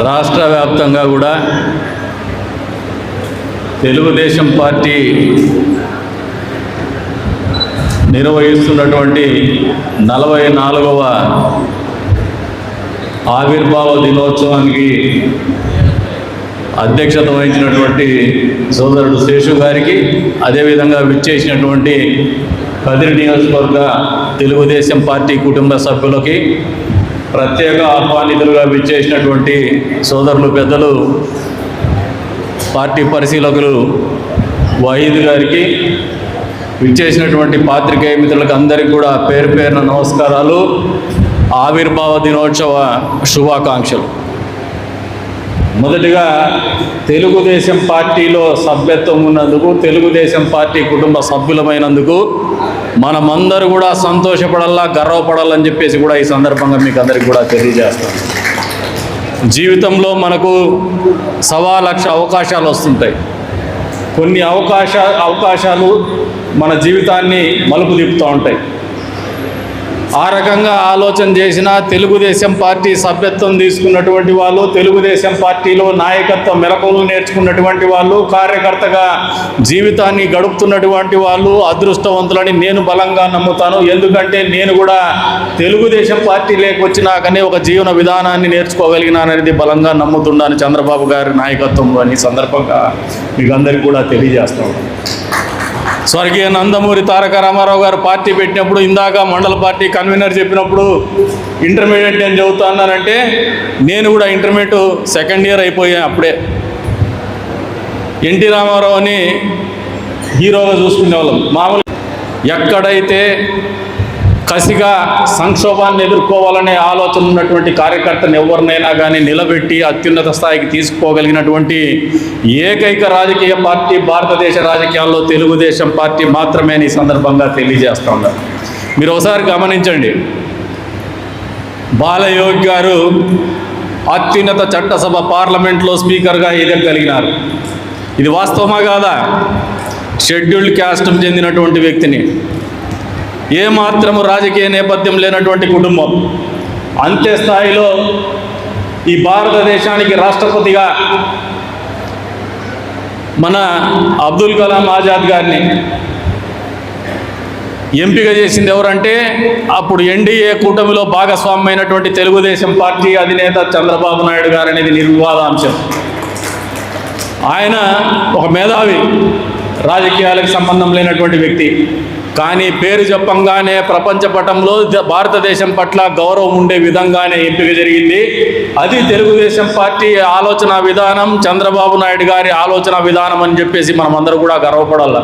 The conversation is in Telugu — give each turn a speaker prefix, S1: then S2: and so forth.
S1: రాష్ట్ర వ్యాప్తంగా కూడా తెలుగుదేశం పార్టీ నిర్వహిస్తున్నటువంటి 44వ ఆవిర్భావ దినోత్సవానికి అధ్యక్షత వహించినటువంటి సోదరుడు శేషు గారికి, అదేవిధంగా విచ్చేసినటువంటి కదిరి నియోజకవర్గ తెలుగుదేశం పార్టీ కుటుంబ సభ్యులకి, ప్రత్యేక ఆహ్వానితులుగా విచ్చేసినటువంటి సోదరులు పెద్దలు పార్టీ పరిశీలకులు వహీద్ గారికి, విచ్చేసినటువంటి పాత్రికేయ మిత్రులకు అందరికీ కూడా పేరు పేరున నమస్కారాలు, ఆవిర్భావ దినోత్సవ శుభాకాంక్షలు. మొదటిగా తెలుగుదేశం పార్టీలో సభ్యత్వం ఉన్నందుకు, తెలుగుదేశం పార్టీ కుటుంబ సభ్యులమైనందుకు మనమందరూ కూడా సంతోషపడాలా, గర్వపడాలని చెప్పేసి కూడా ఈ సందర్భంగా మీకు అందరికీ కూడా తెలియజేస్తాను. జీవితంలో మనకు 1,00,000 అవకాశాలు వస్తుంటాయి. కొన్ని అవకాశాలు మన జీవితాన్ని మలుపు తిప్పుతూ ఉంటాయి. ఆ రకంగా ఆలోచన చేసిన తెలుగుదేశం పార్టీ సభ్యత్వం తీసుకున్నటువంటి వాళ్ళు, తెలుగుదేశం పార్టీలో నాయకత్వ మెలకువలు నేర్చుకున్నటువంటి వాళ్ళు, కార్యకర్తగా జీవితాన్ని గడుపుతున్నటువంటి వాళ్ళు అదృష్టవంతులని నేను బలంగా నమ్ముతాను. ఎందుకంటే నేను కూడా తెలుగుదేశం పార్టీ లేకొచ్చినాకనే ఒక జీవన విధానాన్ని నేర్చుకోగలిగినాననేది బలంగా నమ్ముతున్నాను చంద్రబాబు గారి నాయకత్వంలో అని సందర్భంగా మీకు అందరికీ కూడా తెలియజేస్తాను. స్వర్గీయ నందమూరి తారక రామారావు గారు పార్టీ పెట్టినప్పుడు, ఇందాక మండల పార్టీ కన్వీనర్ చెప్పినప్పుడు ఇంటర్మీడియట్ నేను చదువుతున్నానంటే నేను కూడా ఇంటర్మీడియట్ సెకండ్ ఇయర్ అయిపోయాను. అప్పుడే ఎన్టీ రామారావు అని హీరోగా చూసుకునేవాళ్ళం. మామూలు ఎక్కడైతే కసిగా సంక్షోభాన్ని ఎదుర్కోవాలనే ఆలోచన ఉన్నటువంటి కార్యకర్తను ఎవరినైనా కానీ నిలబెట్టి అత్యున్నత స్థాయికి తీసుకుపోగలిగినటువంటి ఏకైక రాజకీయ పార్టీ భారతదేశ రాజకీయాల్లో తెలుగుదేశం పార్టీ మాత్రమే ఈ సందర్భంగా తెలియజేస్తూ ఉన్నారు. మీరు ఒకసారి గమనించండి, బాలయోగి గారు అత్యున్నత చట్టసభ పార్లమెంట్లో స్పీకర్గా ఎదగలిగినారు. ఇది వాస్తవమా కాదా? షెడ్యూల్డ్ క్యాస్ట్కు చెందినటువంటి వ్యక్తిని, ఏమాత్రము రాజకీయ నేపథ్యం లేనటువంటి కుటుంబం, అంతే స్థాయిలో ఈ భారతదేశానికి రాష్ట్రపతిగా మన అబ్దుల్ కలాం ఆజాద్ గారిని ఎంపిక చేసింది ఎవరంటే అప్పుడు ఎన్డీఏ కూటమిలో భాగస్వామ్యమైనటువంటి తెలుగుదేశం పార్టీ అధినేత చంద్రబాబు నాయుడు గారు అనేది నిర్వివాదాంశం. ఆయన ఒక మేధావి, రాజకీయాలకు సంబంధం లేనటువంటి వ్యక్తి, కానీ పేరు చెప్పంగానే ప్రపంచ పటంలో భారతదేశం పట్ల గౌరవం ఉండే విధంగానే ఎంపిక జరిగింది. అది తెలుగుదేశం పార్టీ ఆలోచన విధానం, చంద్రబాబు నాయుడు గారి ఆలోచన విధానం అని చెప్పేసి మనం అందరూ కూడా గర్వపడాలి.